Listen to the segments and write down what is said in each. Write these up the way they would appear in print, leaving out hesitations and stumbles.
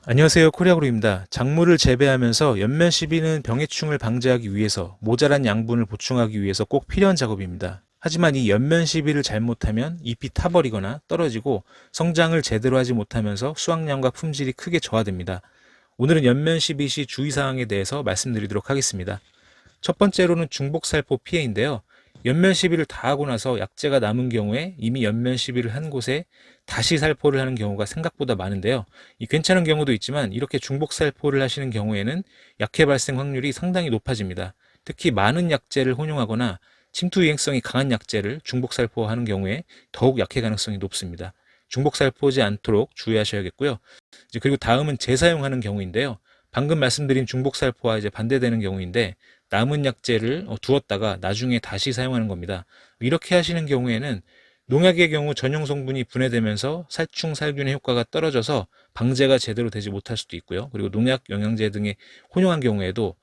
안녕하세요. 코리아그룹입니다. 작물을 재배하면서 연면 시비는 병해충을 방지하기 위해서 모자란 양분을 보충하기 위해서 꼭 필요한 작업입니다. 하지만 이 연면 시비를 잘못하면 잎이 타버리거나 떨어지고 성장을 제대로 하지 못하면서 수확량과 품질이 크게 저하됩니다. 오늘은 연면 시비 시 주의사항에 대해서 말씀드리도록 하겠습니다. 첫 번째로는 중복살포 피해인데요. 연면 시비를 다 하고 나서 약재가 남은 경우에 이미 연면 시비를 한 곳에 다시 살포를 하는 경우가 생각보다 많은데요. 이 괜찮은 경우도 있지만 이렇게 중복 살포를 하시는 경우에는 약해 발생 확률이 상당히 높아집니다. 특히 많은 약재를 혼용하거나 침투 유행성이 강한 약재를 중복 살포하는 경우에 더욱 약해 가능성이 높습니다. 중복 살포하지 않도록 주의하셔야겠고요. 그리고 다음은 재사용하는 경우인데요. 방금 말씀드린 중복 살포와 이제 반대되는 경우인데 남은 약재를 두었다가 나중에 다시 사용하는 겁니다. 이렇게 하시는 경우에는 농약의 경우 전용 성분이 분해되면서 살충 살균의 효과가 떨어져서 방제가 제대로 되지 못할 수도 있고요. 그리고 농약, 영양제 등에 혼용한 경우에도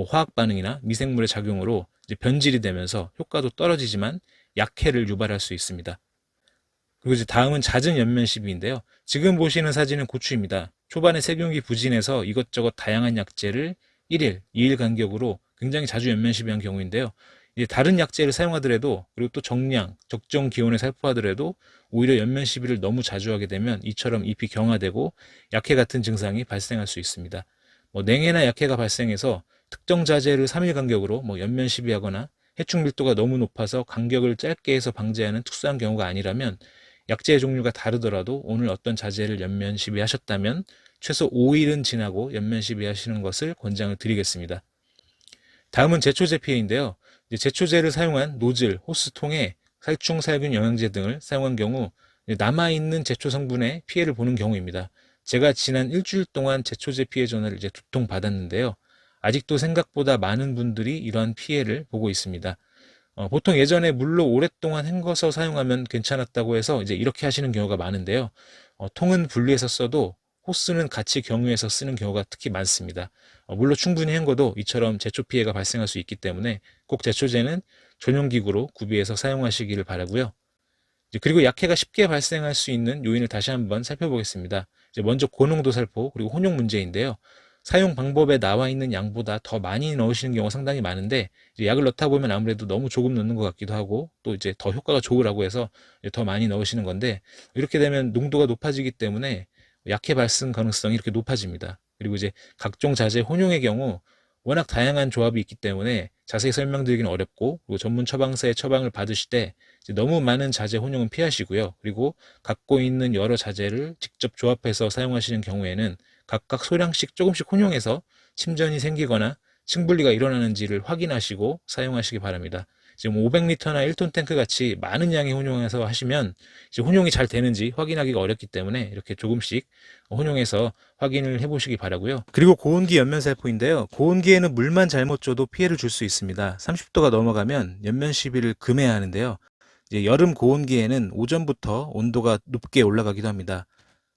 화학 반응이나 미생물의 작용으로 이제 변질이 되면서 효과도 떨어지지만 약해를 유발할 수 있습니다. 그리고 이제 다음은 잦은 연면 시비인데요. 지금 보시는 사진은 고추입니다. 초반에 세균기 부진해서 이것저것 다양한 약재를 1일, 2일 간격으로 굉장히 자주 연면 시비한 경우인데요. 이제 다른 약재를 사용하더라도 그리고 또 정량, 적정 기온에 살포하더라도 오히려 연면 시비를 너무 자주 하게 되면 이처럼 잎이 경화되고 약해 같은 증상이 발생할 수 있습니다. 냉해나 약해가 발생해서 특정 자재를 3일 간격으로 연면 시비하거나 해충 밀도가 너무 높아서 간격을 짧게 해서 방제하는 특수한 경우가 아니라면 약재의 종류가 다르더라도 오늘 어떤 자재를 연면 시비하셨다면 최소 5일은 지나고 연면 시비하시는 것을 권장을 드리겠습니다. 다음은 제초제 피해인데요. 제초제를 사용한 노즐, 호스통에 살충, 살균, 영양제 등을 사용한 경우 남아있는 제초 성분에 피해를 보는 경우입니다. 제가 지난 일주일 동안 제초제 피해 전화를 이제 2통 받았는데요. 아직도 생각보다 많은 분들이 이러한 피해를 보고 있습니다. 보통 예전에 물로 오랫동안 헹궈서 사용하면 괜찮았다고 해서 이제 이렇게 하시는 경우가 많은데요. 통은 분리해서 써도 호스는 같이 경유해서 쓰는 경우가 특히 많습니다. 물로 충분히 헹궈도 이처럼 제초 피해가 발생할 수 있기 때문에 꼭 제초제는 전용기구로 구비해서 사용하시기를 바라고요. 그리고 약해가 쉽게 발생할 수 있는 요인을 다시 한번 살펴보겠습니다. 먼저 고농도 살포 그리고 혼용 문제인데요. 사용 방법에 나와 있는 양보다 더 많이 넣으시는 경우가 상당히 많은데 약을 넣다 보면 아무래도 너무 조금 넣는 것 같기도 하고 또 이제 더 효과가 좋으라고 해서 더 많이 넣으시는 건데 이렇게 되면 농도가 높아지기 때문에 약해 발생 가능성이 이렇게 높아집니다. 그리고 이제 각종 자재 혼용의 경우 워낙 다양한 조합이 있기 때문에 자세히 설명드리기는 어렵고 그리고 전문 처방사의 처방을 받으실 때 너무 많은 자재 혼용은 피하시고요. 그리고 갖고 있는 여러 자재를 직접 조합해서 사용하시는 경우에는 각각 소량씩 조금씩 혼용해서 침전이 생기거나 층분리가 일어나는지를 확인하시고 사용하시기 바랍니다. 지금 500리터나 1톤 탱크 같이 많은 양의 혼용해서 하시면 혼용이 잘 되는지 확인하기가 어렵기 때문에 이렇게 조금씩 혼용해서 확인을 해보시기 바라고요. 그리고 고온기 연면살포인데요. 고온기에는 물만 잘못 줘도 피해를 줄 수 있습니다. 30도가 넘어가면 연면 시비를 금해야 하는데요. 이제 여름 고온기에는 오전부터 온도가 높게 올라가기도 합니다.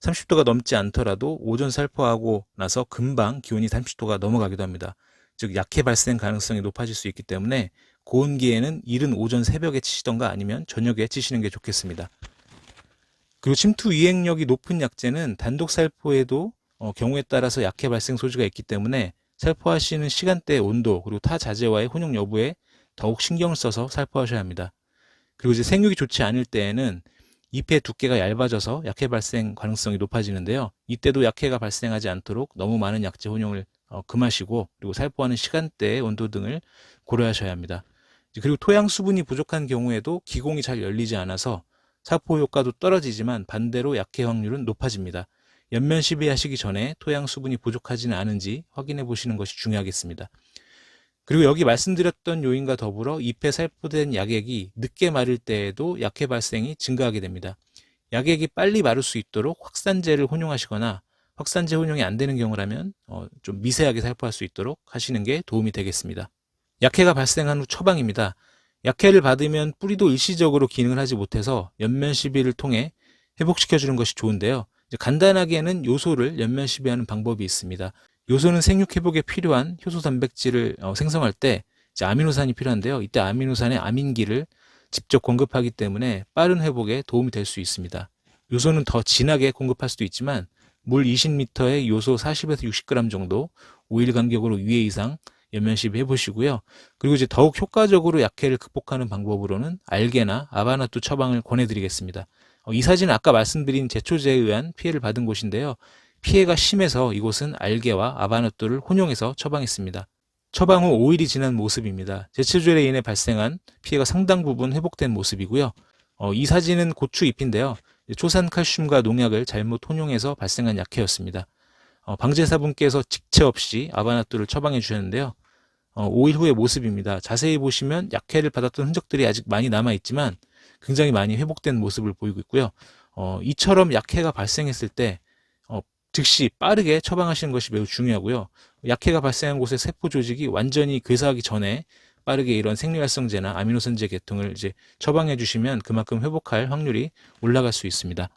30도가 넘지 않더라도 오전 살포하고 나서 금방 기온이 30도가 넘어가기도 합니다. 즉 약해 발생 가능성이 높아질 수 있기 때문에 고온기에는 이른 오전 새벽에 치시던가 아니면 저녁에 치시는 게 좋겠습니다. 그리고 침투 이행력이 높은 약재는 단독 살포에도 경우에 따라서 약해 발생 소지가 있기 때문에 살포하시는 시간대 온도 그리고 타 자재와의 혼용 여부에 더욱 신경을 써서 살포하셔야 합니다. 그리고 이제 생육이 좋지 않을 때에는 잎의 두께가 얇아져서 약해 발생 가능성이 높아지는데요. 이때도 약해가 발생하지 않도록 너무 많은 약재 혼용을 금하시고 그리고 살포하는 시간대, 온도 등을 고려하셔야 합니다. 그리고 토양 수분이 부족한 경우에도 기공이 잘 열리지 않아서 살포 효과도 떨어지지만 반대로 약해 확률은 높아집니다. 연면 시비하시기 전에 토양 수분이 부족하지는 않은지 확인해 보시는 것이 중요하겠습니다. 그리고 여기 말씀드렸던 요인과 더불어 잎에 살포된 약액이 늦게 마를 때에도 약해 발생이 증가하게 됩니다. 약액이 빨리 마를 수 있도록 확산제를 혼용하시거나 확산제 혼용이 안 되는 경우라면 좀 미세하게 살포할 수 있도록 하시는 게 도움이 되겠습니다. 약해가 발생한 후 처방입니다. 약해를 받으면 뿌리도 일시적으로 기능을 하지 못해서 연면 시비를 통해 회복시켜주는 것이 좋은데요. 간단하게는 요소를 연면 시비하는 방법이 있습니다. 요소는 생육 회복에 필요한 효소 단백질을 생성할 때 아미노산이 필요한데요. 이때 아미노산의 아민기를 직접 공급하기 때문에 빠른 회복에 도움이 될 수 있습니다. 요소는 더 진하게 공급할 수도 있지만 물 20리터에 요소 40에서 60g 정도 5일 간격으로 2회 이상 연면 시비 해보시고요. 그리고 이제 더욱 효과적으로 약해를 극복하는 방법으로는 알게나 아바나뚜 처방을 권해드리겠습니다. 이 사진은 아까 말씀드린 제초제에 의한 피해를 받은 곳인데요. 피해가 심해서 이곳은 알게와 아바나뚜를 혼용해서 처방했습니다. 처방 후 5일이 지난 모습입니다. 제초제로 인해 발생한 피해가 상당 부분 회복된 모습이고요. 이 사진은 고추 잎인데요. 초산 칼슘과 농약을 잘못 혼용해서 발생한 약해였습니다. 방제사분께서 직체 없이 아바나뚜를 처방해 주셨는데요. 5일 후의 모습입니다. 자세히 보시면 약해를 받았던 흔적들이 아직 많이 남아있지만 굉장히 많이 회복된 모습을 보이고 있고요. 이처럼 약해가 발생했을 때 즉시 빠르게 처방하시는 것이 매우 중요하고요. 약해가 발생한 곳의 세포 조직이 완전히 괴사하기 전에 빠르게 이런 생리활성제나 아미노산제 계통을 이제 처방해 주시면 그만큼 회복할 확률이 올라갈 수 있습니다.